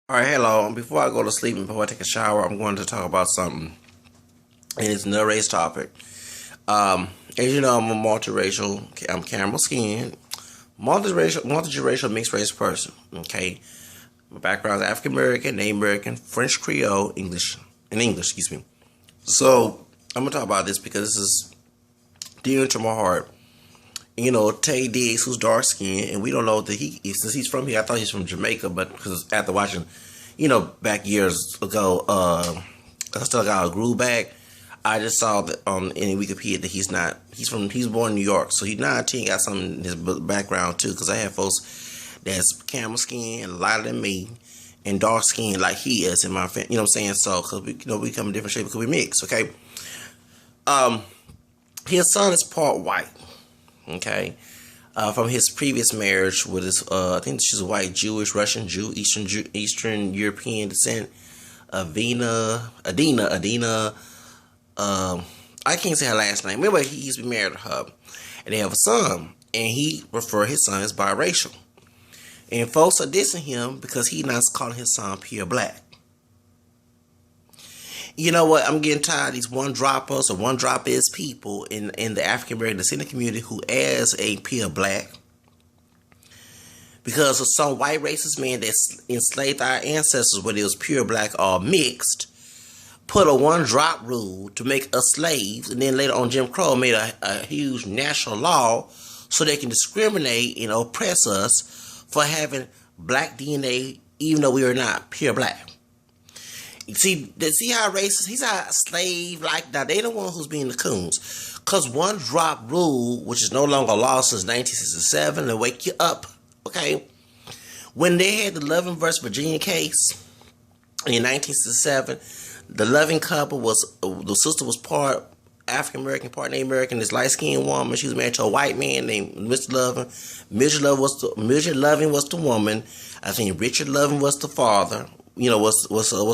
All right, hello. Before I go to sleep and before I take a shower, I'm going to talk about something, and it's another race topic. As you know, I'm a multiracial. I'm caramel skinned, multiracial mixed race person. Okay, my background is African American, Native American, French Creole, English. Excuse me. So I'm gonna talk about this because this is dear to my heart. You know, Taye Diggs, who's dark skinned, and we don't know that since he's from here. I thought he's from Jamaica, but because after watching, back years ago, I still got a grew back. I just saw that on in Wikipedia that he's not. He's born in New York, so he's 19. Got something in his background too, because I have folks that's camel skin, lighter than me, and dark skin like he is in my family. You know what I'm saying? So, because we come in different shapes because we mix. Okay. Um, his son is part white. Okay, from his previous marriage with his, I think she's a white Jewish, Russian Jew, Eastern European descent, Adina. I can't say her last name. Anyway, he used to be married to her, and they have a son, and he referred his son as biracial. And folks are dissing him because he not calling his son pure black. You know what? I'm getting tired of these one droppers or one drop is people in the African American descendant community who as a pure black because of some white racist man that enslaved our ancestors, whether it was pure black or mixed, put a one drop rule to make us slaves, and then later on Jim Crow made a huge national law so they can discriminate and oppress us for having black DNA even though we are not pure black. See how racist? He's a slave like that. They the one who's being the coons. Because one drop rule, which is no longer law since 1967, to wake you up, okay? When they had the Loving versus Virginia case in 1967, the Loving couple the sister was part African American, part Native American, this light skinned woman. She was married to a white man named Mr. Loving. Midget Loving was the woman. I think Richard Loving was the father. Was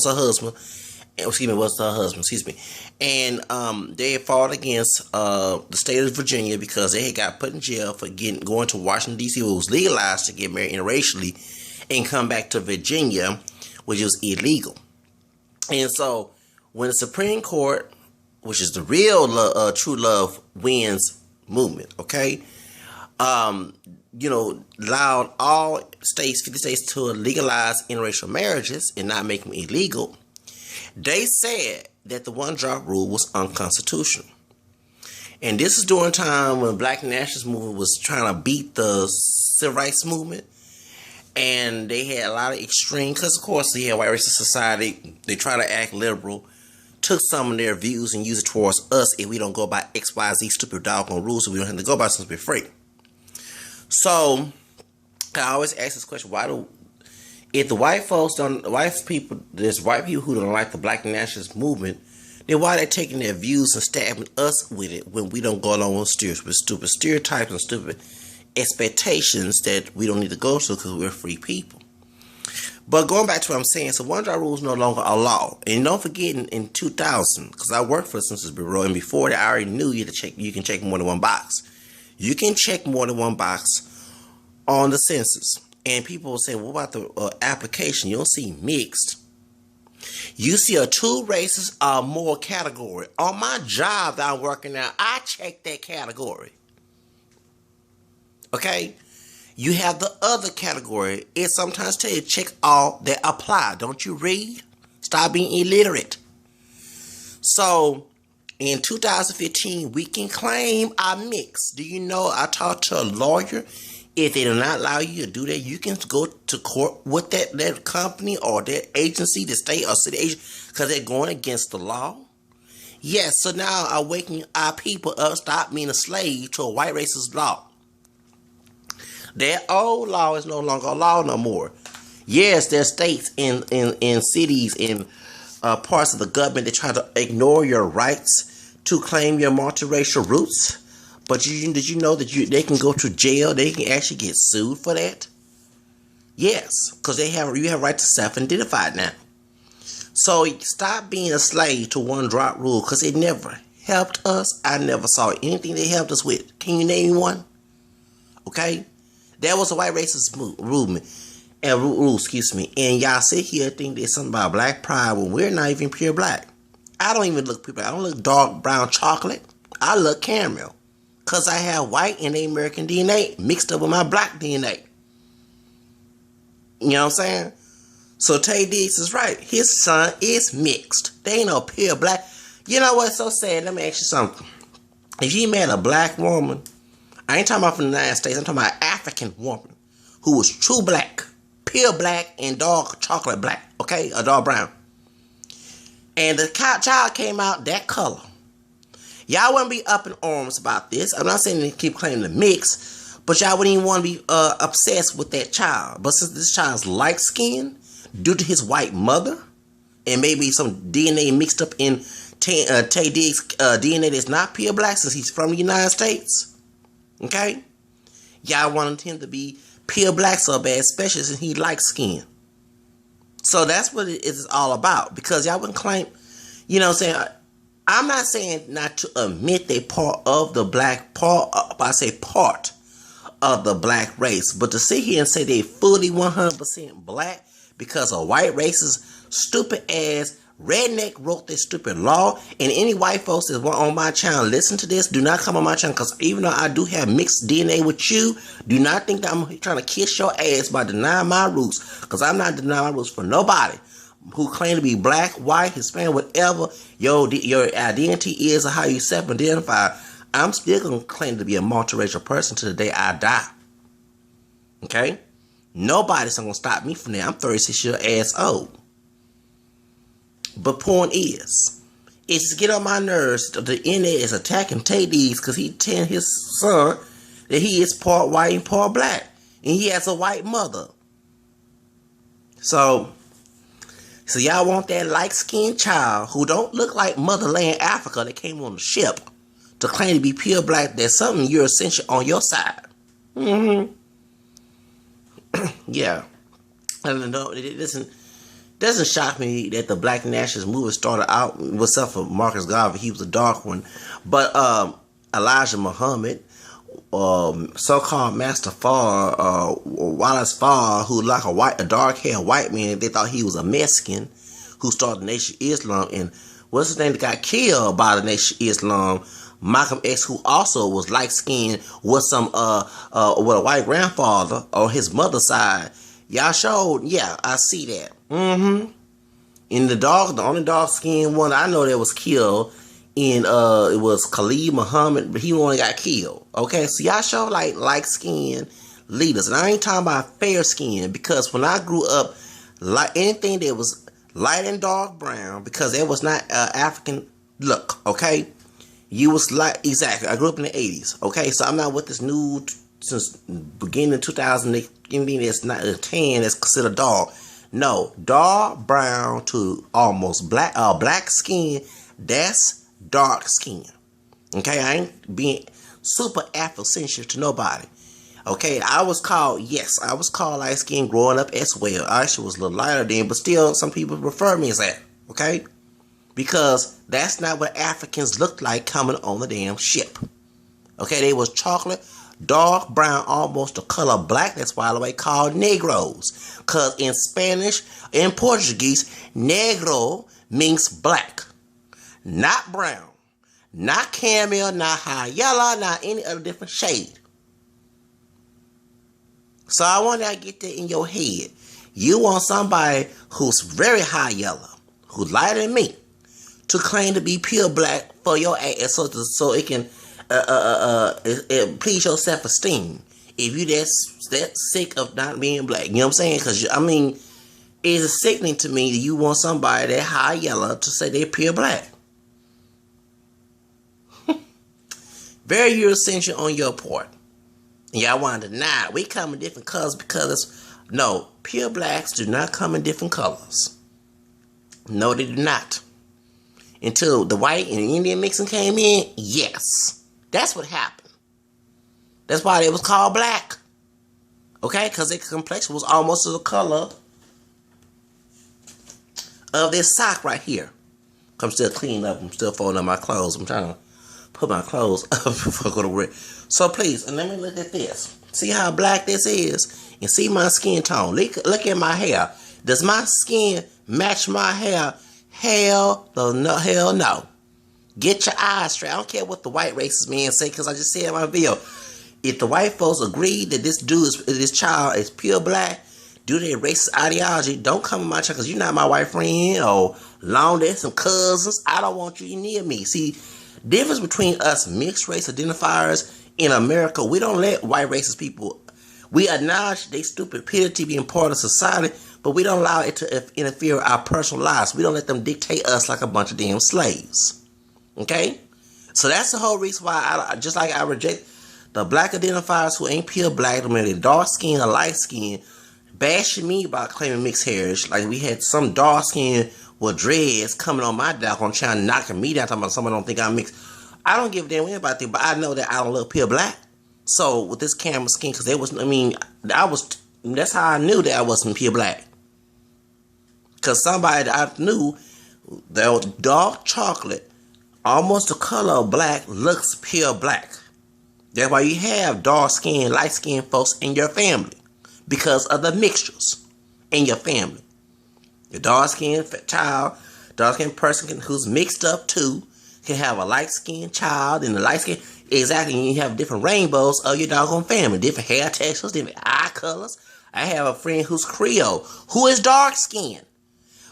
her husband. Was her husband, excuse me. And they had fought against the state of Virginia because they had got put in jail for going to Washington, D.C., where it was legalized to get married interracially and come back to Virginia, which was illegal. And so when the Supreme Court, which is the real true love wins movement, okay, allowed all states, 50 states, to legalize interracial marriages and not make them illegal, they said that the one drop rule was unconstitutional. And this is during a time when Black nationalist movement was trying to beat the civil rights movement. And they had a lot of extreme, because of course they had white racist society, they try to act liberal, took some of their views and used it towards us if we don't go by XYZ stupid doggone rules, so we don't have to go by since we're free. So I always ask this question: if the white folks there's white people who don't like the Black nationalist movement, then why are they taking their views and stabbing us with it when we don't go along with stupid stereotypes and stupid expectations that we don't need to go through because we're free people? But going back to what I'm saying, so one drop rule is no longer a law. And don't forget in 2000, because I worked for the Census Bureau, and before that I already knew you can check more than one box. You can check more than one box on the census. And people will say, what about the application? You don't see mixed. You see a two races or more category. On my job that I'm working now, I check that category. Okay? You have the other category. It sometimes tell you check all that apply. Don't you read? Stop being illiterate. So in 2015, we can claim our mix. Do you know I talked to a lawyer? If they do not allow you to do that, you can go to court with that company or that agency, the state or city agency, because they're going against the law. Yes, so now I'm waking our people up, stop being a slave to a white racist law. That old law is no longer a law no more. Yes, there's states in cities, in parts of the government that try to ignore your rights to claim your multiracial roots. But did you know that they can go to jail? They can actually get sued for that. Yes, because you have right to self-identify now. So stop being a slave to one drop rule, because it never helped us. I never saw anything they helped us with. Can you name one? Okay, that was a white racist movement. Excuse me. And y'all sit here and think there's something about black pride when we're not even pure black. I don't even look pure black. I don't look dark brown chocolate. I look caramel. Because I have white and American DNA mixed up with my black DNA. You know what I'm saying? So Taye Diggs is right. His son is mixed. They ain't no pure black. You know what's so sad? Let me ask you something. If you met a black woman, I ain't talking about from the United States, I'm talking about an African woman who was true black, pure black, and dark chocolate black, okay? Or dark brown. And the child came out that color. Y'all wouldn't be up in arms about this. I'm not saying to keep claiming the mix, but y'all wouldn't even want to be obsessed with that child. But since this child's light skin, due to his white mother, and maybe some DNA mixed up in Taye Diggs' DNA that's not pure black since he's from the United States, okay? Y'all wanted him to be pure black so bad, especially since he light skin. So that's what it is all about. Because y'all wouldn't claim, you know what I'm saying? I'm not saying not to admit they part of the black part, I say part of the black race, but to sit here and say they fully 100% black because a white racist, stupid ass redneck wrote this stupid law. And any white folks that want on my channel, listen to this. Do not come on my channel, because even though I do have mixed DNA with you, do not think that I'm trying to kiss your ass by denying my roots, because I'm not denying my roots for nobody who claim to be black, white, Hispanic, whatever your identity is or how you self-identify. I'm still going to claim to be a multiracial person to the day I die. Okay? Nobody's going to stop me from that. I'm 36 years ass old. But point is, it's get on my nerves. The internet is attacking Taye Diggs because he telling his son that he is part white and part black. And he has a white mother. So y'all want that light-skinned child who don't look like motherland Africa that came on the ship to claim to be pure black. There's something you're essential on your side. Yeah. I don't know. It doesn't shock me that the Black Nationalist movement started out with stuff for Marcus Garvey. He was a dark one. But Elijah Muhammad, so-called Master Farr, Wallace Farr, who like a dark-haired white man, they thought he was a Mexican who started the Nation of Islam. And what's his name that got killed by the Nation of Islam? Malcolm X, who also was light-skinned with some with a white grandfather on his mother's side. Y'all showed, yeah, I see that. In the only dark-skinned one I know that was killed in it was Khalid Muhammad, but he only got killed. Okay, so y'all show like light-skinned leaders, and I ain't talking about fair skin, because when I grew up, like anything that was light and dark brown, because it was not African look. Okay, you was like exactly. I grew up in the 80s. Okay, so I'm not with this new since beginning of 2000. Anything that's not a tan that's considered dark. No, dark brown to almost black, black skin, that's dark skin. Okay, I ain't being super Afrocentric to nobody. Okay, I was called light skin growing up as well. I actually was a little lighter then, but still some people refer me as that. Okay, because that's not what Africans looked like coming on the damn ship. Okay, they was chocolate, dark brown, almost the color black. That's why they called Negroes. Because in Spanish and Portuguese, negro means black. Not brown. Not caramel, not high yellow, not any other different shade. So I want to get that in your head. You want somebody who's very high yellow, who's lighter than me, to claim to be pure black for your ass so it can please your self-esteem. If you that sick of not being black, you know what I'm saying? Because I mean, it's sickening to me that you want somebody that high yellow to say they're pure black. Very Eurocentric on your part. And y'all want to deny we come in different colors because no, pure blacks do not come in different colors. No, they do not. Until the white and Indian mixing came in, yes. That's what happened. That's why it was called black. Okay? Because their complexion was almost the color of this sock right here. I'm still cleaning up. I'm still folding up my clothes. I'm trying to put my clothes up before I go to work. So please, and let me look at this. See how black this is? and see my skin tone. Look at my hair. Does my skin match my hair? Hell no. Get your eyes straight. I don't care what the white racist man say, because I just said in my video, if the white folks agree that this child is pure black, due to their racist ideology, don't come to my child, because you're not my white friend, or long distance some cousins. I don't want you near me. See, difference between us mixed race identifiers in America, we don't let white racist people, we acknowledge their stupidity being part of society, but we don't allow it to interfere with our personal lives. We don't let them dictate us like a bunch of damn slaves. Okay? So that's the whole reason why I reject the black identifiers who ain't pure black, whether dark skin or light skin, bashing me about claiming mixed heritage. Like we had some dark skin with dreads coming on my doggone channel, knocking me down, talking about someone don't think I'm mixed. I don't give a damn about that, but I know that I don't look pure black. So with this camera skin, because that's how I knew that I wasn't pure black. Because somebody that I knew, that was dark chocolate, almost the color of black, looks pure black. That's why you have dark skin, light skin folks in your family, because of the mixtures in your family. The dark skinned child, dark skinned person who's mixed up too, can have a light skinned child and the light skin. Exactly, you have different rainbows of your doggone family, different hair textures, different eye colors. I have a friend who's Creole, who is dark skinned.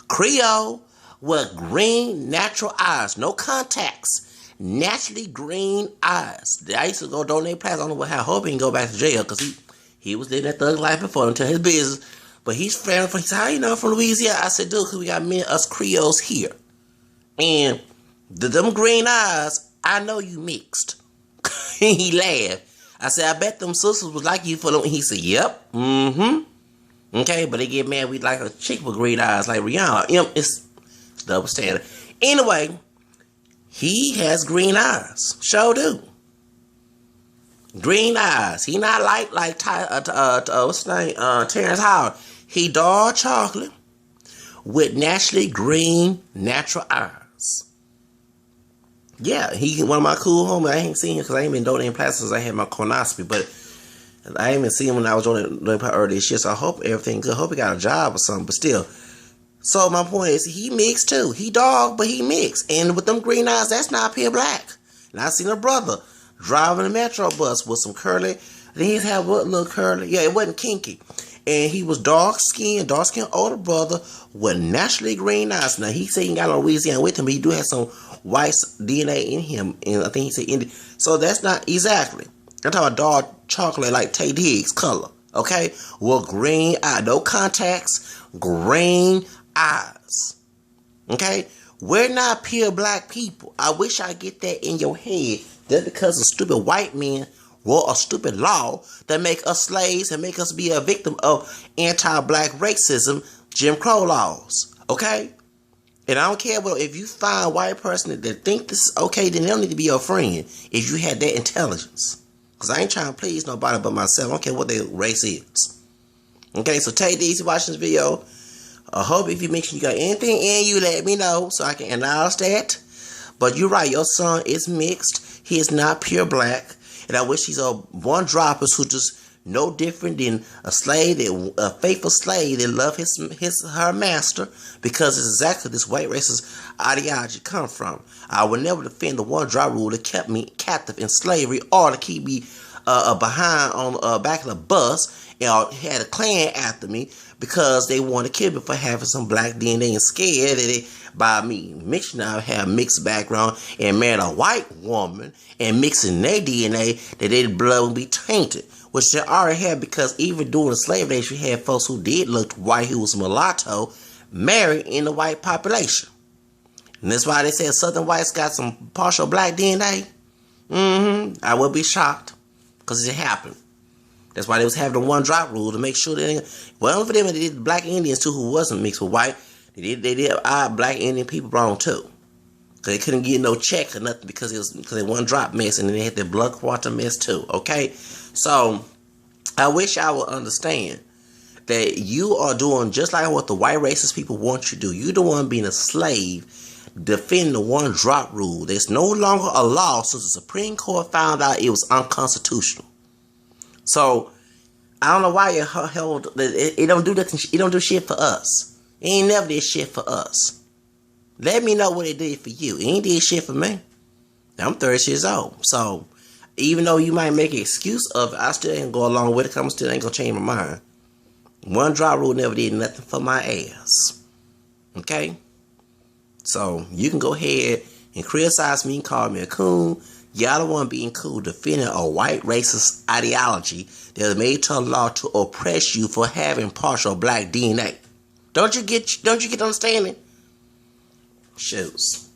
Creole with green natural eyes, no contacts, naturally green eyes. I used to go donate plasma. I don't know how. I hope he can go back to jail, because he was living that thug life before him, tell his business. But he's family. He said, how you know I'm from Louisiana? I said, dude, because we got us Creoles here. And them green eyes, I know you mixed. He laughed. I said, I bet them sisters was like you for them. He said, yep. Okay, but they get mad. We like a chick with green eyes like Rihanna. It's double standard. Anyway, he has green eyes. Sure do. Green eyes. He not like what's his name? Terrence Howard. He dark chocolate with naturally green natural eyes. Yeah, he one of my cool homies. I ain't seen him because I ain't been donating plastic since I had my colonoscopy, but I ain't even seen him when I was doing earlier this year. So I hope everything good. I hope he got a job or something. But still, so my point is, he mixed too. He dog, but he mixed. And with them green eyes, that's not pure black. And I seen a brother driving a metro bus with some curly. Then he had what little curly? Yeah, it wasn't kinky. And he was dark skinned older brother with naturally green eyes. Now he said he ain't got no Louisiana with him, but he do have some white DNA in him. And I think he said Indian. So that's not exactly. I'm talking about dark chocolate like Taye Diggs color. Okay? Well, green eye, no contacts, green eyes. Okay? We're not pure black people. I wish I get that in your head. That's because of stupid white men wrote a stupid law that make us slaves and make us be a victim of anti-black racism, Jim Crow laws. Okay? And I don't care if you find a white person that think this is okay, then they don't need to be your friend if you had that intelligence. Because I ain't trying to please nobody but myself. I don't care what their race is. Okay, so Taye Diggs, watching this video. I hope if you make sure you got anything in you, let me know so I can announce that. But you're right, your son is mixed. He is not pure black. And I wish he's a one-droppers who just no different than a slave, a faithful slave that love her master, because it's exactly this white racist ideology come from. I would never defend the one-drop rule that kept me captive in slavery, or to keep me behind on back of the bus, and had a clan after me because they wanted to kill me for having some black DNA and scared that they, by me mixing, I have mixed background and married a white woman and mixing their DNA, that their blood would be tainted. Which they already had, because even during the slave days, you had folks who did look white, who was mulatto, married in the white population. And that's why they said Southern whites got some partial black DNA. I would be shocked, because it happened. That's why they was having the one-drop rule, to make sure that, well, for them, they did black Indians too, who wasn't mixed with white. They did our black Indian people wrong too. Because they couldn't get no check or nothing, because they one-drop mess, and then they had their blood quantum mess too, okay? So, I wish I would understand that you are doing just like what the white racist people want you to do. You're the one being a slave, defending the one-drop rule. There's no longer a law since the Supreme Court found out it was unconstitutional. So, I don't know why it held. It don't do that. It don't do shit for us. It ain't never did shit for us. Let me know what it did for you. It ain't did shit for me. I'm 30 years old. So, even though you might make an excuse of it, I still ain't go along with it because I still ain't going to change my mind. One drop rule never did nothing for my ass. Okay? So, you can go ahead and criticize me and call me a coon. Y'all the one being cool defending a white racist ideology that was made to law to oppress you for having partial black DNA. Don't you get understanding? Shoes.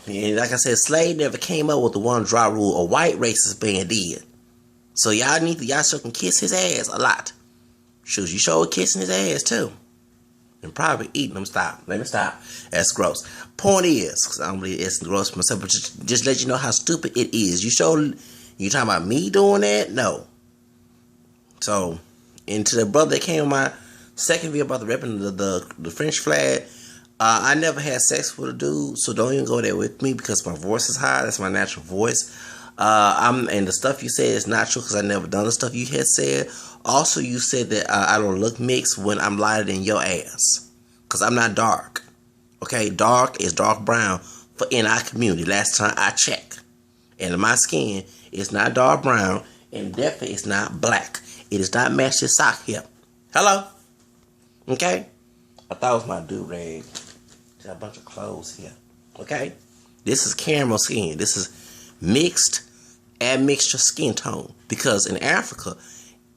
And like I said, slave never came up with the one drop rule. A white racist band did. So y'all sure can kiss his ass a lot. Shoes, you sure kissing his ass too. And probably eating them. Let me stop. That's gross. Point is, because I don't believe it's gross myself, but just let you know how stupid it is. You talking about me doing that? No. So, and to the brother that came on my second video about the repping the French flag, I never had sex with a dude, so don't even go there with me because my voice is high. That's my natural voice. And the stuff you said is not true because I never done the stuff you had said. Also, you said that I don't look mixed when I'm lighter than your ass because I'm not dark. Okay, dark is dark brown in our community. Last time I checked, and my skin is not dark brown and definitely it's not black. It does not match this sock here. Hello, okay. I thought it was my do-rag. Got a bunch of clothes here. Okay? This is caramel skin. This is mixed admixture skin tone. Because in Africa,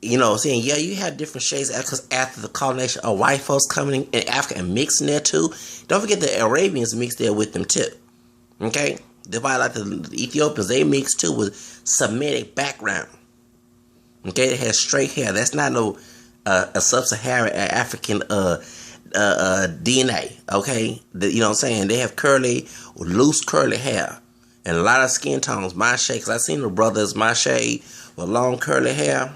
you know what I'm saying? Yeah, you have different shades because after the colonization of white folks coming in Africa and mixing there too. Don't forget the Arabians mixed there with them too. Okay? Divided like the Ethiopians, they mixed too with Semitic background. Okay? They had straight hair. That's not no a sub-Saharan African DNA, okay? You know what I'm saying? They have loose curly hair. And a lot of skin tones, my shade, because I seen the brothers, my shade, with long curly hair.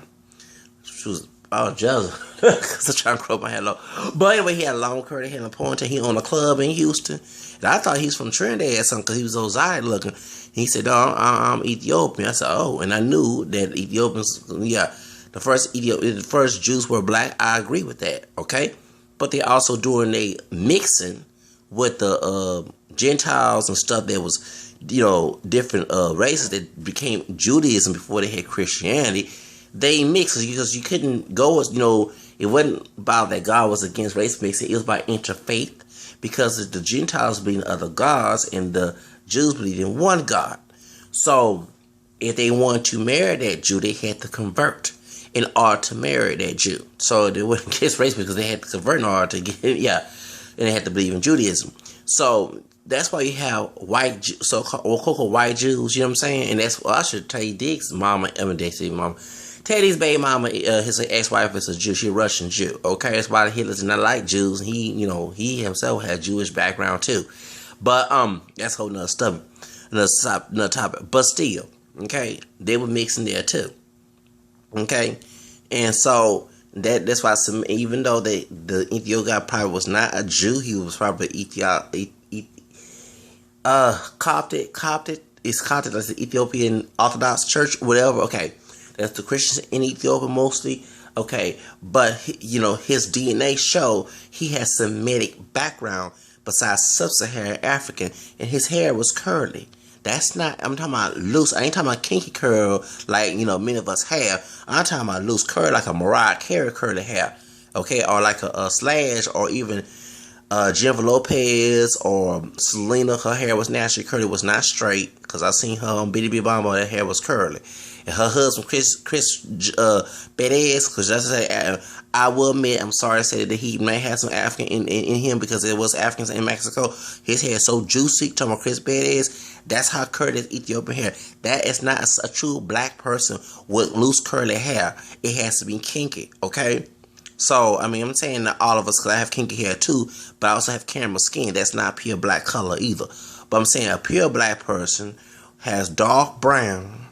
She was all jealous, because I'm trying to grow my hair low. But anyway, he had long curly hair and a ponytail. He owned a club in Houston. And I thought he was from Trinidad or something, because he was Ozai looking. He said, "Oh, I'm Ethiopian." I said, "Oh," and I knew that Ethiopians, yeah, the first Jews were black. I agree with that, okay? But they also doing a mixing with the Gentiles and stuff that was, you know, different races that became Judaism before they had Christianity. They mixed because you couldn't go as, you know, it wasn't about that God was against race mixing. It was about interfaith because the Gentiles believed in other gods and the Jews believed in one God. So if they wanted to marry that Jew, they had to convert in order to marry that Jew. So they wouldn't kiss race because they had to convert in order to get, yeah, and they had to believe in Judaism. So that's why you have white, so-called white Jews, you know what I'm saying? And that's, well, I should tell you Dick's mama, Teddy's baby mama, his ex-wife is a Jew. She's a Russian Jew, okay? That's why Hitler did not like Jews. He, you know, he himself had Jewish background too. But, that's a whole nother stuff, another topic. But still, okay, they were mixing there too. Okay, and so that's why even though the Ethiopian guy probably was not a Jew, he was probably Coptic. It's Coptic, that's the Ethiopian Orthodox Church, whatever. Okay, that's the Christians in Ethiopia mostly. Okay, but you know his DNA show he has Semitic background besides sub-Saharan African, and his hair was curly. That's not, I'm talking about loose. I ain't talking about kinky curl like, you know, many of us have. I'm talking about loose curl like a Mariah Carey curly hair. Okay, or like a Slash, or even Jennifer Lopez or Selena. Her hair was naturally curly, was not straight. Because I seen her on Bitty Bitty Bomb, her hair was curly. And her husband, Chris Badass, because that's say, I will admit, I'm sorry to say that he may have some African in him because there was Africans in Mexico. His hair is so juicy. Talking about Chris Badass. That's how curly is Ethiopian hair. That is not a true black person with loose curly hair. It has to be kinky, okay? So, I mean, I'm saying that all of us, because I have kinky hair too, but I also have caramel skin. That's not pure black color either. But I'm saying a pure black person has dark brown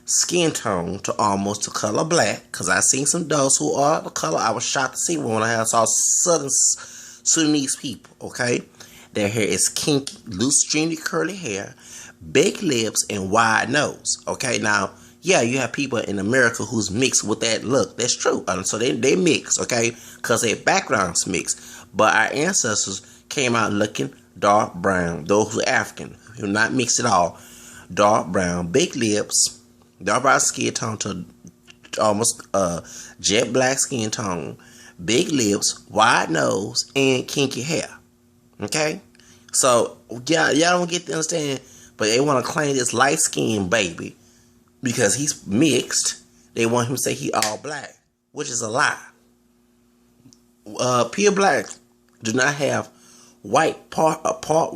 skin tone to almost the color black, because I seen some dogs who are the color. I was shocked to see one when I saw Southern Sudanese people, okay? Their hair is kinky, loose, stringy, curly hair, big lips, and wide nose. Okay, now, Yeah, you have people in America who's mixed with that look. That's true. So they mix, okay? Because their backgrounds mix. But our ancestors came out looking dark brown. Those who are African, who are not mixed at all. Dark brown, big lips, dark brown skin tone to almost jet black skin tone, big lips, wide nose, and kinky hair. Okay? So, y'all don't get to understand, but they want to claim this light-skinned baby because he's mixed. They want him to say he all black, which is a lie. Pure blacks do not have white parents,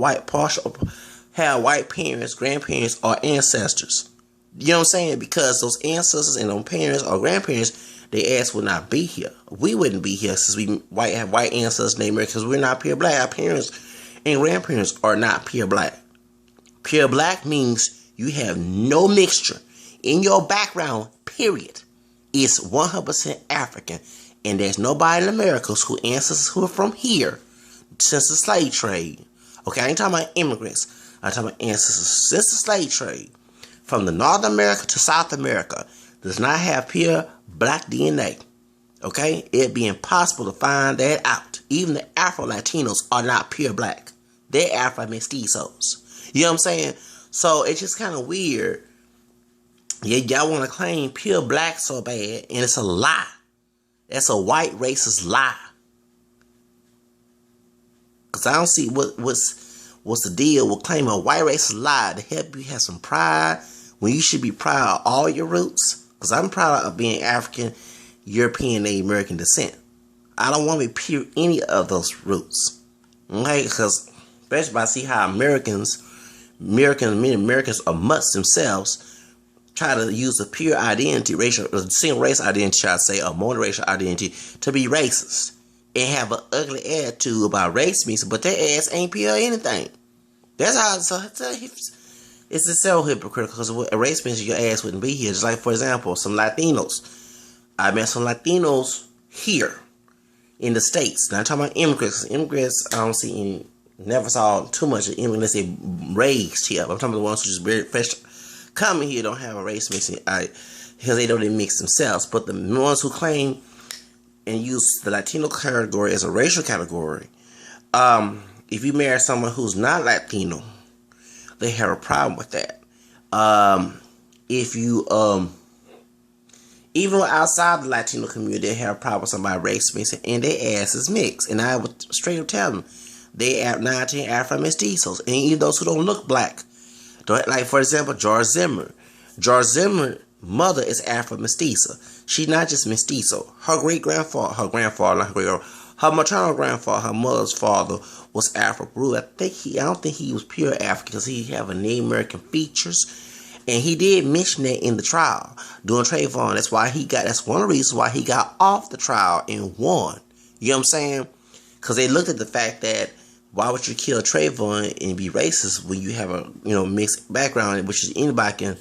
grandparents, or ancestors. You know what I'm saying? Because those ancestors and those parents or grandparents, their ass would not be here. We wouldn't be here since we have white ancestors named America because we're not pure black. Our parents and grandparents are not pure black. Pure black means you have no mixture in your background, period. It's 100% African. And there's nobody in America whose ancestors who are from here since the slave trade. Okay, I ain't talking about immigrants. I'm talking about ancestors since the slave trade. From the North America to South America does not have pure black DNA. Okay? It'd be impossible to find that out. Even the Afro-Latinos are not pure black. They're Afro-Mestizos. You know what I'm saying? So it's just kind of weird. Yeah, y'all want to claim pure black so bad, and it's a lie. That's a white racist lie. Because I don't see what's the deal with claiming a white racist lie to help you have some pride when you should be proud of all your roots. Because I'm proud of being African, European, and American descent. I don't want to be pure any of those roots. Okay? Because especially if I see how many Americans amongst themselves try to use a pure identity, single race identity, I say, or monoracial identity to be racist. And have an ugly attitude about race mixing, but their ass ain't pure anything. That's how it's so hypocritical because a race mixing, your ass wouldn't be here. Just like, for example, some Latinos. I met some Latinos here in the States. Now I'm talking about immigrants. Immigrants, I don't see any, never saw too much of immigrants they raised here. I'm talking about the ones who just very fresh coming here don't have a race mixing because they don't even mix themselves. But the ones who claim and use the Latino category as a racial category, if you marry someone who's not Latino, they have a problem with that. If you, even outside the Latino community, they have a problem with somebody race mixing and their ass is mixed. And I would straight up tell them, they have 19 Afro-Mestizos, and even those who don't look black. Like, for example, George Zimmer. George Zimmer's mother is Afro-Mestiza. She's not just mestizo. Her maternal grandfather, her mother's father was Afro-Peru. I don't think he was pure African because he have a Native American features. And he did mention that in the trial during Trayvon. That's one of the reasons why he got off the trial and won. You know what I'm saying? Because they looked at the fact that why would you kill Trayvon and be racist when you have a mixed background, which is anybody can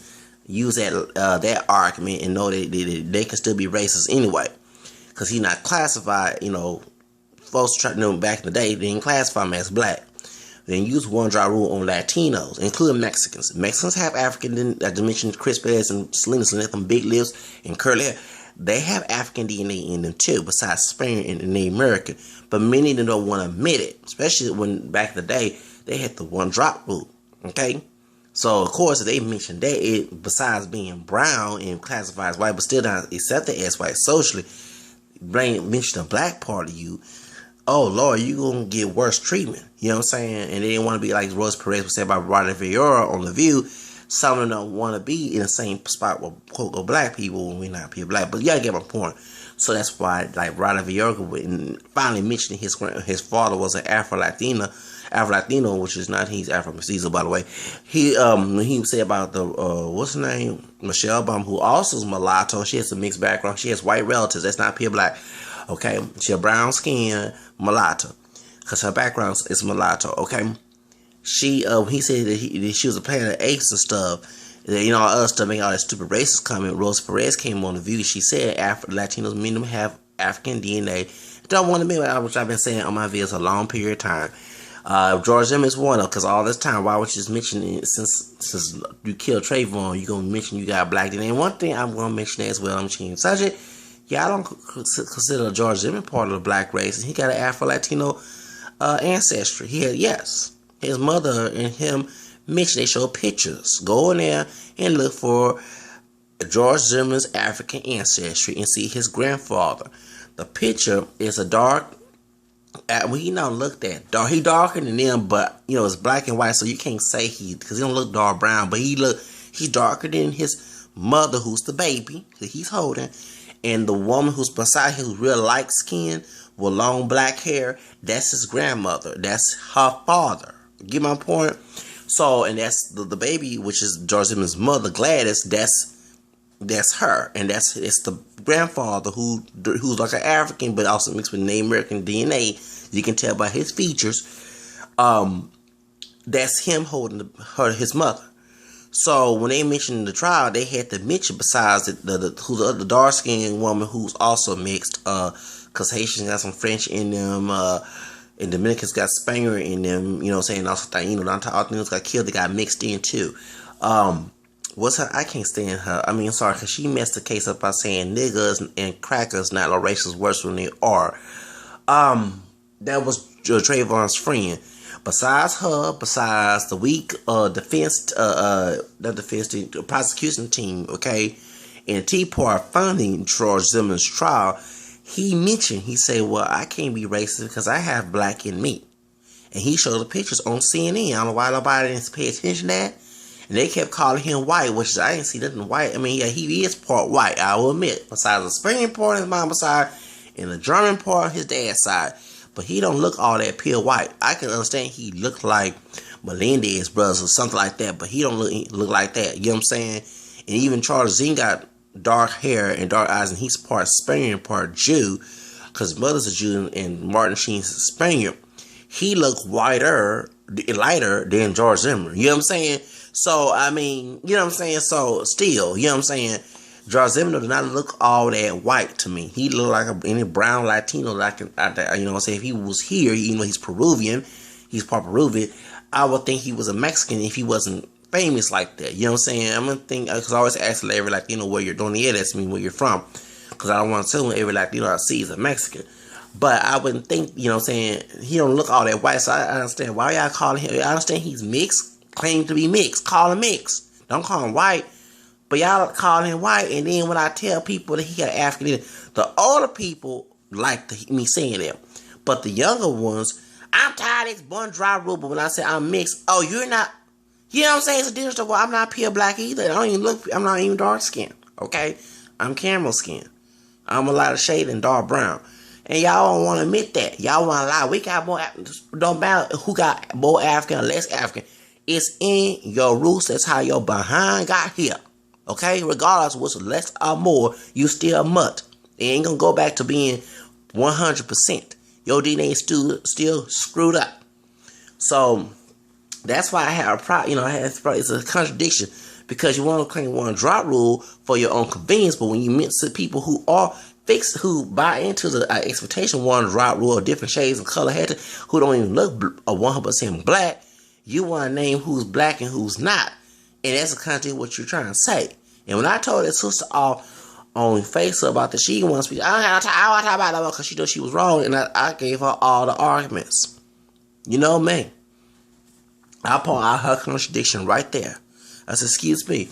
use that argument and know that they can still be racist anyway, because he's not classified. Folks try to know back in the day they didn't classify him as black. Then use one drop rule on Latinos, including Mexicans. Mexicans have African. I just mentioned Chris Perez and Selena them big lips and curly hair. They have African DNA in them too, besides Spanish and Native American. But many of them don't want to admit it, especially when back in the day they had the one drop rule. Okay. So, of course, they mentioned that besides being brown and classified as white, but still not accepted as white socially, mention the black part of you, oh, Lord, you're going to get worse treatment. You know what I'm saying? And they didn't want to be like Rose Perez was said by Rada Villora on The View. Some of them don't want to be in the same spot with, quote, black people when we're not pure black. But you got to get my point. So that's why, like, Rada Villora finally mentioning his father was an Afro-Latino, which is not, he's Afro-Mestizo, by the way. He said about the, what's her name? Michelle Obama, who also is mulatto. She has a mixed background. She has white relatives. That's not pure black. Okay? She has brown skin, mulatto. Because her background is mulatto. Okay? He said that she was a player of apes and stuff. All other stuff, making all that stupid racist comment. Rose Perez came on The View. She said Latinos, many of them have African DNA. Don't want to admit which I've been saying on my videos a long period of time. George Zimmerman is one of, because all this time, why would you just mention it, since you killed Trayvon, you gonna mention you got black? And one thing I'm gonna mention as well, I'm changing the subject. Yeah, I don't consider George Zimmerman part of the black race, and he got an Afro-Latino ancestry. His mother and him mentioned, they show pictures. Go in there and look for George Zimmerman's African ancestry and see his grandfather. The picture is a dark. He don't look that dark. He darker than them, but it's black and white, so you can't say because he don't look dark brown. But he's darker than his mother, who's the baby that he's holding, and the woman who's beside him, who's real light skinned with long black hair. That's his grandmother. That's her father. Get my point? So, and that's the baby, which is George Zimmerman's mother, Gladys. That's her, and it's the grandfather who's like an African, but also mixed with Native American DNA. You can tell by his features. That's him holding his mother. So when they mentioned the trial, they had to mention, besides the dark skinned woman who's also mixed, because Haitians got some French in them, and Dominicans got Spaniard in them. Saying also Taino, all things got killed. They got mixed in too. What's her? I can't stand her. I mean, sorry, because she messed the case up by saying niggas and crackers not all races worse than they are. That was Trayvon's friend. Besides her, besides the weak the prosecution team, okay, and Tea Party funding George Zimmerman's trial, he said, well, I can't be racist because I have black in me. And he showed the pictures on CNN. I don't know why nobody didn't pay attention to that. And they kept calling him white, which I didn't see nothing white. I mean, yeah, he is part white, I will admit. Besides the Spanish part on his mama's side and the German part on his dad's side. But he don't look all that pure white. I can understand he looked like Melendez brothers or something like that, but he don't look like that. You know what I'm saying? And even Charles Zing got dark hair and dark eyes, and he's part Spaniard, part Jew, because his mother's a Jew and Martin Sheen's a Spaniard. He looked lighter than George Zimmerman. You know what I'm saying? So, I mean, you know what I'm saying? So, still, you know what I'm saying? George Zimmerman does not look all that white to me. He looked like any brown Latino, you know what I'm saying? If he was here, even though he's Peruvian, he's part Peruvian, I would think he was a Mexican if he wasn't famous like that. You know what I'm saying? I'm going to think, because I always ask every Latino where you're doing the that's me where you're from. Because I don't want to tell every Latino I see is a Mexican. But I wouldn't think, you know what I'm saying, he don't look all that white. So I understand why y'all calling him. I understand he's mixed, claimed to be mixed. Call him mixed. Don't call him white. But y'all call him white, and then when I tell people that he got African, the older people like me saying that. But the younger ones, I'm tired of this bun dry rule, but when I say I'm mixed, oh, you're not, you know what I'm saying? It's a difference. Well, I'm not pure black either. I'm not even dark skinned, okay? I'm caramel skin. I'm a lot of shade and dark brown. And y'all don't want to admit that. Y'all want to lie. We got more, don't matter who got more African or less African. It's in your roots. That's how your behind got here. Okay, regardless of what's less or more, you still a mutt. It ain't gonna go back to being 100%. Your DNA is still screwed up. So that's why I have a problem. It's a contradiction because you want to claim one drop rule for your own convenience, but when you meet to people who are fixed, who buy into the expectation one drop rule of different shades and color, who don't even look 100% black, you want to name who's black and who's not. And that's the content of what you're trying to say. And when I told that sister off on Facebook about that she wants to speak, I want to talk about that because she thought she was wrong. And I gave her all the arguments. You know me. I point out her contradiction right there. I said, excuse me.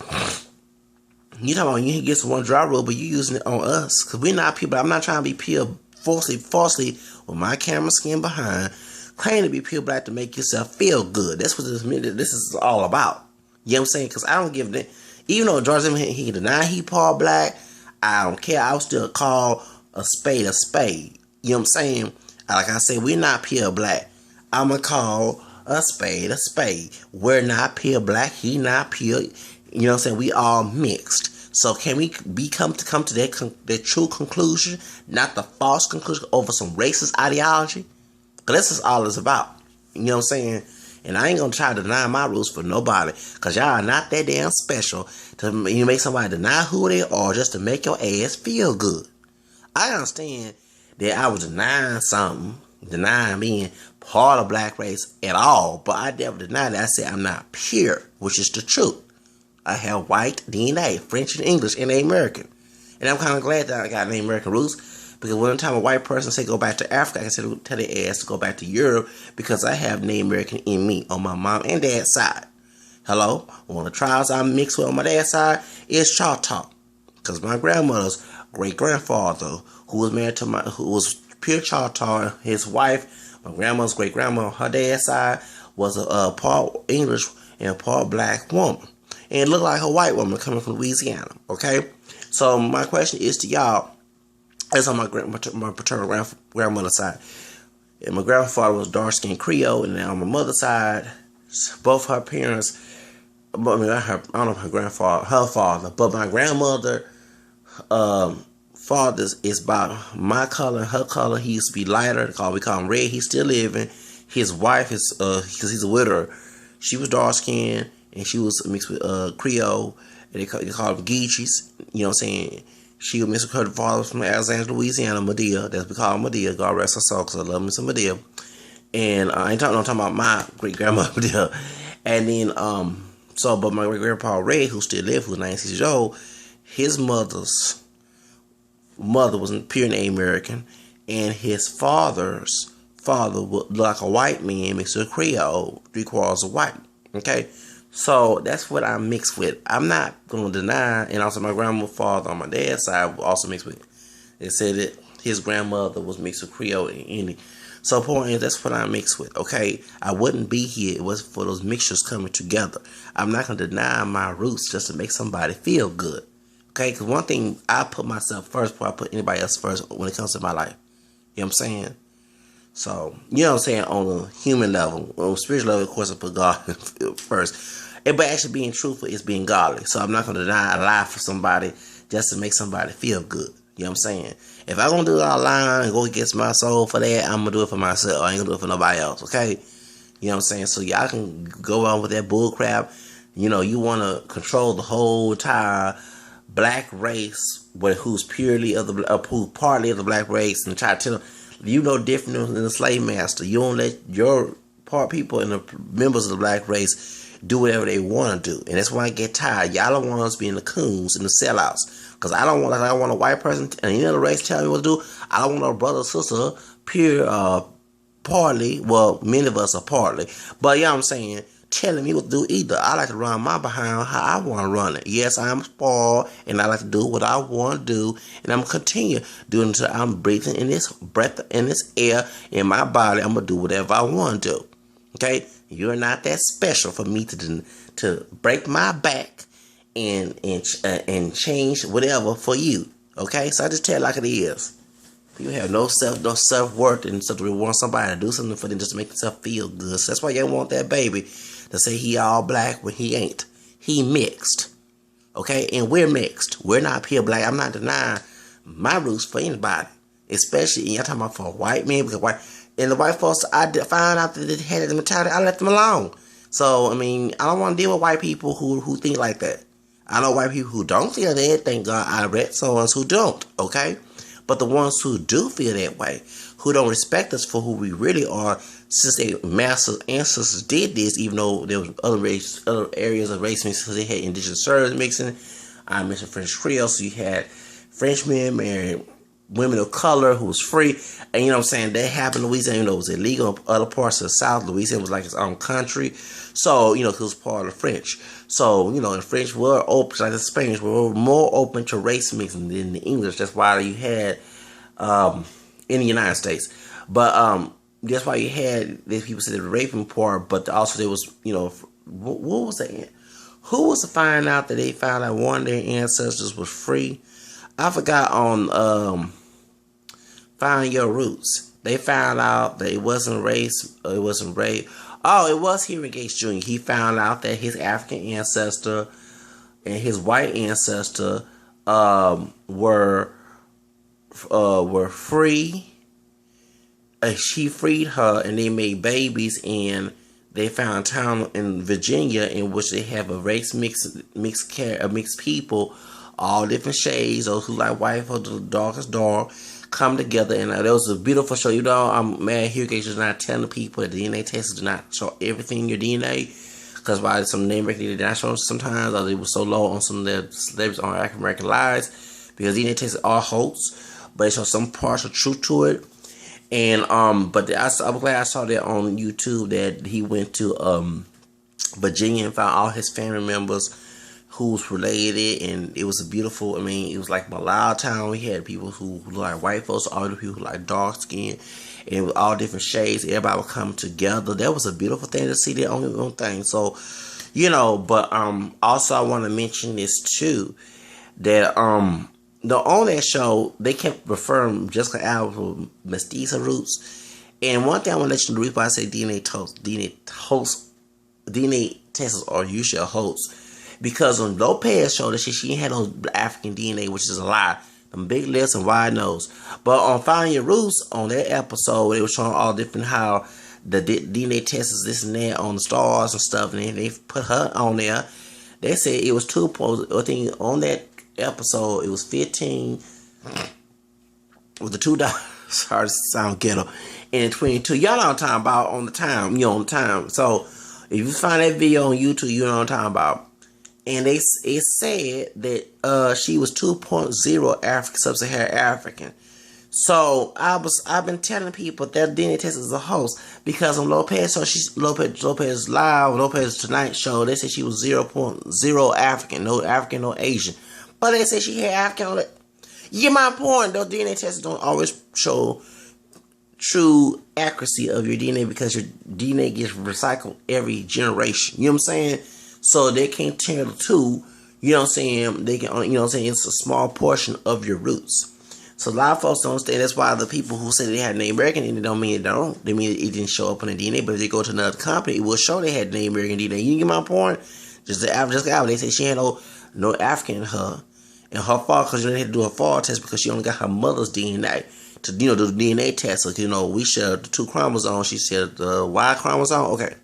You talking about you get some one dry rule, but you using it on us. Because we're not people. I'm not trying to be pure falsely with my camera skin behind. Claim to be pure black to make yourself feel good. That's what this is all about. You know what I'm saying? Because I don't give a... Even though George Zimmerman, he can deny he part black, I don't care. I'll still call a spade a spade. You know what I'm saying? Like I said, we're not pure black. I'm going to call a spade a spade. We're not pure black. He not pure. You know what I'm saying? We all mixed. So can we come to that true conclusion, not the false conclusion over some racist ideology? Because that's just all it's about. You know what I'm saying? And I ain't going to try to deny my rules for nobody. Because y'all are not that damn special to make somebody deny who they are just to make your ass feel good. I understand that I was denying something. deny being part of black race at all, but I never denied that. I said I'm not pure, which is the truth. I have white DNA, French and English, and American. And I'm kind of glad that I got an American roots, because when time a white person say go back to Africa, I can tell their ass to go back to Europe, because I have Native American in me on my mom and dad's side. Hello? One of the tribes I mixed with on my dad's side is Choctaw, because my grandmother's great-grandfather, who was pure Choctaw, his wife, my grandmother's great-grandma on her dad's side, was a part English and a part black woman. And it looked like a white woman coming from Louisiana, okay? So my question is to y'all, that's on my paternal grandmother's side. And my grandfather was dark-skinned Creole, and then on my mother's side, both her parents, I don't know her father, but my grandmother, father is about my color and her color. He used to be lighter, we call him red. He's still living. His wife is, because he's a widower, she was dark-skinned, and she was mixed with Creole, and they call them Geechees. You know what I'm saying? She was mixed with her father from Alexandria, Louisiana, Medea. That's we call her Medea. God rest her soul, because I love me some Medea. And I'm talking about my great grandmother Medea. And then but my great grandpa Ray, who still lived, who was 96 years old, his mother's mother was pure Native American, and his father's father looked like a white man mixed with Creole, 3/4 of white. Okay. So that's what I'm mixed with. I'm not going to deny, and also my grandmother's father on my dad's side also mixed with. They said that his grandmother was mixed with Creole and Indian. So point is, that's what I'm mixed with, okay? I wouldn't be here if it wasn't for those mixtures coming together. I'm not going to deny my roots just to make somebody feel good, okay? Because one thing, I put myself first before I put anybody else first when it comes to my life. You know what I'm saying? So, you know what I'm saying, on a human level. On a spiritual level, of course, I put God first. But actually being truthful is being godly. So I'm not going to deny a lie for somebody just to make somebody feel good. You know what I'm saying? If I'm going to do it all lying and go against my soul for that, I'm going to do it for myself. I ain't going to do it for nobody else, okay? You know what I'm saying? So y'all can go on with that bull crap. You know, you want to control the whole entire black race, who's partly of the black race, and try to tell them, you know different than the slave master. You don't let your people and the members of the black race do whatever they want to do. And that's why I get tired. Y'all don't want us being the coons and the sellouts. Because I don't want a white person and any other race tell me what to do. I don't want a brother or sister, pure, partly, well, many of us are partly, but you know what I'm saying, telling me what to do either. I like to run my behind how I want to run it. Yes, I'm spoiled, and I like to do what I want to do, and I'm going to continue doing it until I'm breathing in this breath, in this air, in my body. I'm going to do whatever I want to do. Okay? You're not that special for me to break my back and change whatever for you. Okay? So I just tell it like it is. You have no self-worth and stuff to want somebody to do something for them just to make themselves feel good. So that's why you want that baby to say he all black when he ain't. He mixed. Okay? And we're mixed. We're not pure black. I'm not denying my roots for anybody. Especially, y'all talking about for a white man, because and the white folks, I found out that they had the mentality, I left them alone. So, I mean, I don't want to deal with white people who think like that. I know white people who don't feel that, thank God I read some ones who don't, okay? But the ones who do feel that way, who don't respect us for who we really are, since their ancestors did this, even though there was other areas of race mixing, because they had indigenous service mixing. I mentioned French Creole, so you had Frenchmen marrying women of color who was free. And you know what I'm saying, that happened in Louisiana, it was illegal in other parts of the South. Louisiana was like its own country. So, it was part of the French. So, the French were open, like the Spanish were more open to race mixing than the English. That's why you had, in the United States. But, that's why you had, these people said the raping part, but also there was, what was that? Who was to find out that they found out one of their ancestors was free? I forgot on, Find Your Roots. They found out that it wasn't race, it wasn't rape. Oh, it was Henry Gates Jr. He found out that his African ancestor and his white ancestor were free. She freed her, and they made babies, and they found a town in Virginia in which they have a race mixed people, all different shades. Those who like white, for the darkest dark. come together, and that was a beautiful show. You know, I'm mad Hugh Gates is not telling people that the DNA tests do not show everything in your DNA, because why some name breaking did not show sometimes, or they were so low on some of the celebrities on African American lives, because DNA tests are hoax, but it shows some partial truth to it. And but I'm glad I saw that on YouTube that he went to Virginia and found all his family members who's related, and it was a beautiful, I mean, it was like Malao town. We had people who look like white folks, all the people who like dark skin, and it was all different shades. Everybody would come together. That was a beautiful thing to see, their own thing. So, you know, but also I want to mention this too, that on that show they kept referring Jessica Alba mestiza roots. And one thing I want to let you know, the reason why I say DNA tests are usually a hoax, because on Lopez showed that she ain't had no African DNA, which is a lie. Them big lips and wide nose. But on Find Your Roots, on that episode, they were showing all different how the DNA test is this and that on the stars and stuff, and then they put her on there. They said it was 2 points. I think on that episode, it was 15 with the $2. Sorry to sound ghetto. And 22. Y'all know what I'm talking about on the time. You know, on the time. So if you find that video on YouTube, you know what I'm talking about. And it said that she was 2.0 African, sub-Saharan African. So I've been telling people that DNA test is a hoax, because on Lopez Lopez Tonight show, they said she was 0.0 African, no Asian. But they said she had African on it. You get my point. Those DNA tests don't always show true accuracy of your DNA, because your DNA gets recycled every generation. You know what I'm saying? So they can't tell the two. You know what I'm saying? They can, you know what I'm saying? It's a small portion of your roots. So a lot of folks don't understand. That's why the people who say they had Native American DNA don't mean it don't. They mean it didn't show up on the DNA. But if they go to another company, it will show they had Native American DNA. You get my point? Just they say she had no African in her. And her father, because you know, they had to do a father test because she only got her mother's DNA to, you know, do the DNA test. So, you know, we share the 2 chromosomes. She said the Y chromosome. Okay.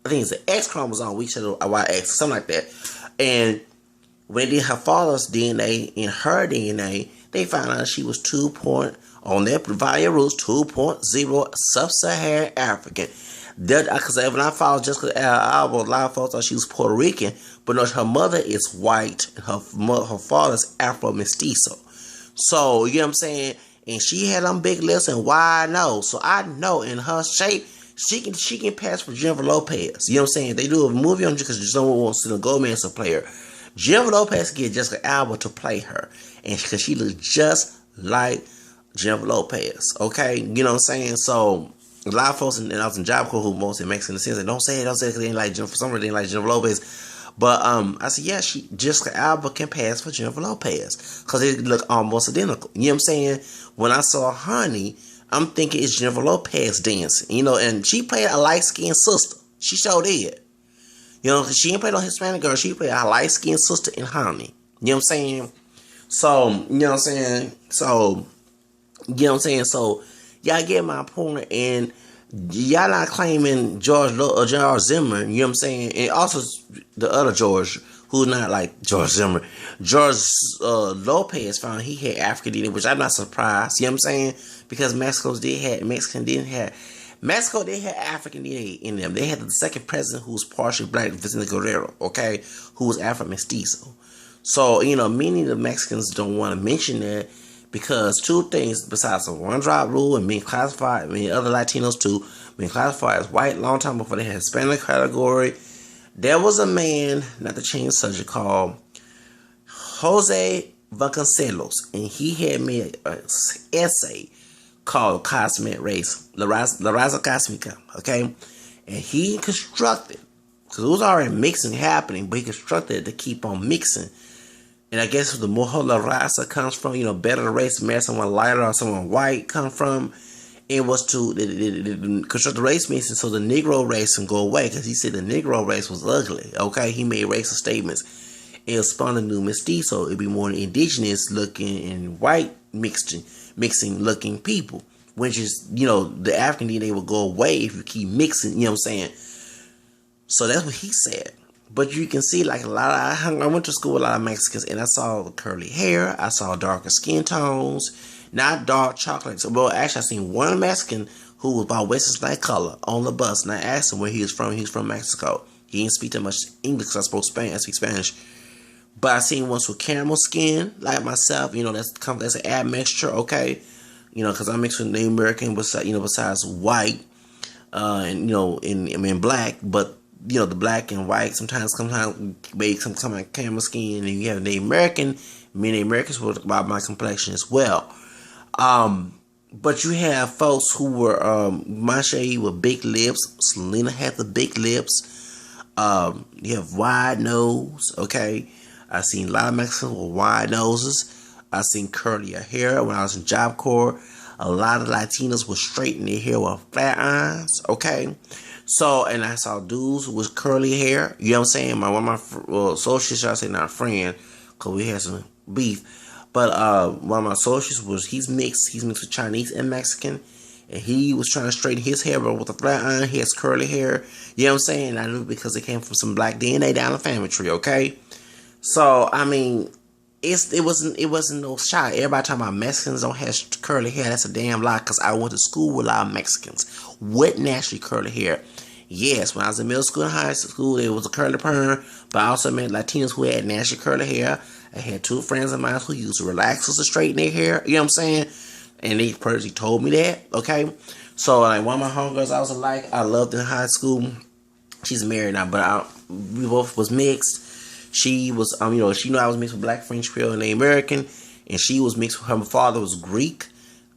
I think it's the X chromosome. We share the YX, something like that. And when they did her father's DNA and her DNA, they found out she was on their via roots, 2.0 sub-Saharan African. Because when I followed Jessica Alba, a lot of folks thought she was Puerto Rican, but no, her mother is white and her father's Afro mestizo. So, you know what I'm saying? And she had them big lips and wide nose. So I know in her shape, she can pass for Jennifer Lopez. You know what I'm saying? They do a movie on her because someone wants to go man to play her. Jennifer Lopez can get Jessica Alba to play her, and because she looks just like Jennifer Lopez. Okay, you know what I'm saying? So a lot of folks in Job Corps who mostly makes sense. They don't say it because they ain't like Jennifer. Some of them ain't like Jennifer Lopez. But I said, yeah, Jessica Alba can pass for Jennifer Lopez because they look almost identical. You know what I'm saying? When I saw Honey, I'm thinking it's Jennifer Lopez dancing. You know, and she played a light-skinned sister. She sure did. You know, she ain't played no Hispanic girl. She played a light-skinned sister in Honey. You know what I'm saying? So, you know what I'm saying? So, you know what I'm saying? So, y'all get my point. And y'all not claiming George Zimmer. You know what I'm saying? And also the other George, who's not like George Zimmer. George Lopez found he had African DNA, which I'm not surprised. You know what I'm saying? Because Mexico did have African DNA in them. They had the second president who was partially black, Vicente Guerrero, okay, who was Afro-Mestizo. So, you know, many of the Mexicans don't want to mention that because 2 things, besides the one-drop rule and being classified, many other Latinos too, being classified as white long time before they had Hispanic category. There was a man, not to change the subject, called Jose Vasconcelos, and he had made an essay called Cosmic Race, La Raza Cosmica, okay? And he constructed, because it was already mixing happening, but he constructed it to keep on mixing. And I guess the more La Raza comes from, you know, better the race, marry someone lighter or someone white come from, it was to construct the race mixing so the Negro race can go away, because he said the Negro race was ugly, okay? He made racist statements. It spawned a new mestizo. It'd be more indigenous looking and white mixing looking people, which is, you know, the African DNA will go away if you keep mixing, you know what I'm saying? So that's what he said. But you can see, like, I went to school with a lot of Mexicans, and I saw curly hair, I saw darker skin tones, not dark chocolate. So, well, actually, I seen one Mexican who was about Western light color on the bus, and I asked him where he was from. He was from Mexico. He didn't speak that much English because I spoke Spanish. I speak Spanish. But I seen ones with caramel skin, like myself. That's an admixture, okay? Because I mix with Native American, besides white, and in black. But the black and white sometimes make some kind of caramel skin, and you have Native American. Many Americans were about my complexion as well. But you have folks who were my shade with big lips. Selena had the big lips. You have wide nose, okay? I seen a lot of Mexicans with wide noses. I seen curlier hair when I was in Job Corps. A lot of Latinos with straighten their hair with flat irons, okay? So, and I saw dudes with curly hair. You know what I'm saying? One of my associates, I say not a friend, because we had some beef. But one of my associates he's mixed with Chinese and Mexican. And he was trying to straighten his hair, but with a flat iron, he has curly hair. You know what I'm saying? I knew because it came from some black DNA down the family tree, okay? So, I mean, it wasn't no shot. Everybody talking about Mexicans don't have curly hair. That's a damn lie, because I went to school with a lot of Mexicans with naturally curly hair. Yes, when I was in middle school and high school, there was a curly perm, but I also met Latinos who had naturally curly hair. I had two friends of mine who used relaxers to straighten their hair. You know what I'm saying? And they personally told me that. Okay, so like one of my homegirls, I was like, I loved in high school. She's married now, but we both was mixed. She was, she knew I was mixed with Black, French, Creole, and Native American, and she was mixed with her father was Greek,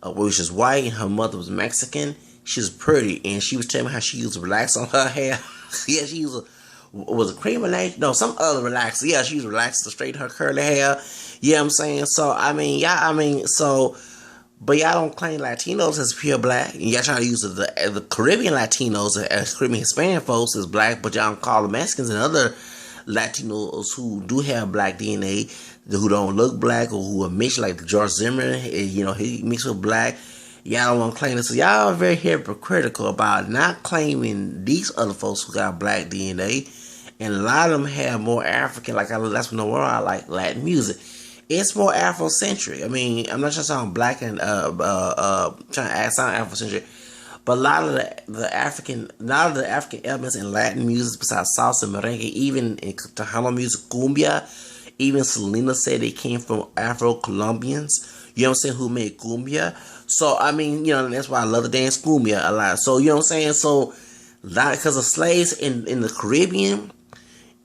which is white, and her mother was Mexican. She was pretty, and she was telling me how she used to relax on her hair. Yeah, she used was a cream relaxer? No, some other relaxer. Yeah, she was relaxed to straighten her curly hair. You know what I'm saying? So, but y'all don't claim Latinos as pure black. Y'all trying to use the Caribbean Latinos as Caribbean Hispanic folks as black, but y'all don't call the Mexicans and other Latinos who do have black DNA, who don't look black, or who are mixed, like George Zimmerman, he mixed with black. Y'all don't want to claim this. So y'all are very hypocritical about not claiming these other folks who got black DNA. And a lot of them have more African, that's when the world I like Latin music. It's more Afrocentric. I mean, I'm not just sound black and trying to sound Afrocentric, but a lot of the African elements in Latin music, besides salsa, merengue, even in Tejano music, cumbia, even Selena said they came from Afro-Colombians. You know what I'm saying? Who made cumbia? So I mean, that's why I love to dance cumbia a lot. So you know what I'm saying? So, because of slaves in the Caribbean,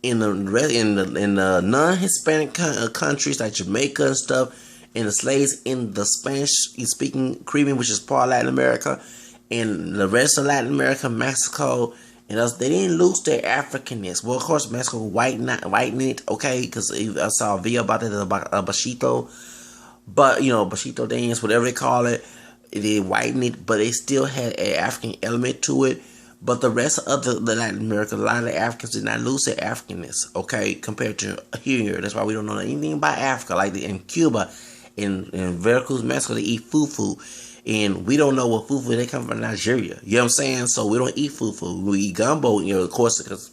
in the non-Hispanic countries like Jamaica and stuff, and the slaves in the Spanish-speaking Caribbean, which is part of Latin America, and the rest of Latin America, Mexico, and us, they didn't lose their Africanness. Well, of course, Mexico whitened it, okay, because I saw a video about that, about Bachito, but, Bachito dance, whatever they call it, they whitened it, but they still had an African element to it. But the rest of the Latin America, a lot of the Africans did not lose their Africanness, okay, compared to here. That's why we don't know anything about Africa. Like in Cuba, in Veracruz, Mexico, they eat fufu. And we don't know what fufu, they come from Nigeria. You know what I'm saying? So we don't eat fufu. We eat gumbo, of course, because,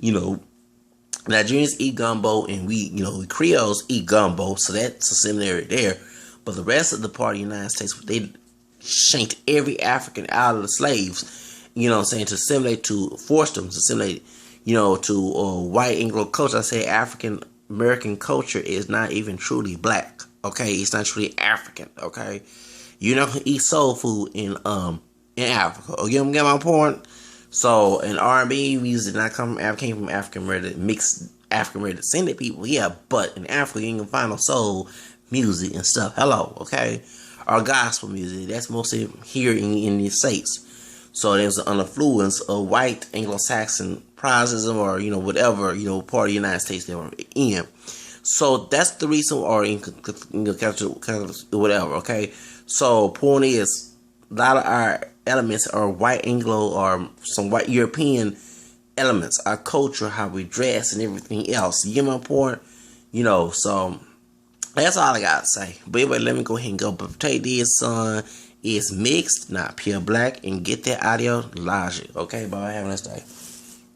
Nigerians eat gumbo, and we Creoles eat gumbo. So that's a similarity there. But the rest of the part of the United States, they shanked every African out of the slaves. To force them to assimilate, to white Anglo culture. I say African American culture is not even truly black, okay? It's not truly African, okay? You're not gonna eat soul food in Africa. Oh, you get my point? So, and R&B music did not came from African American, mixed African American descended people, yeah, but in Africa, you ain't gonna find no soul music and stuff. Hello, okay? Or gospel music, that's mostly here in the States. So there's an influence of white Anglo-Saxon Protestantism, or whatever part of the United States they were in. So that's the reason, or in whatever. Okay. So point is, a lot of our elements are white Anglo or some white European elements. Our culture, how we dress, and everything else. You get my point? So that's all I gotta say. But anyway, let me go ahead and go. But take this, son. It's mixed, not pure black, and get that ideology. Okay, bye. Have a nice day.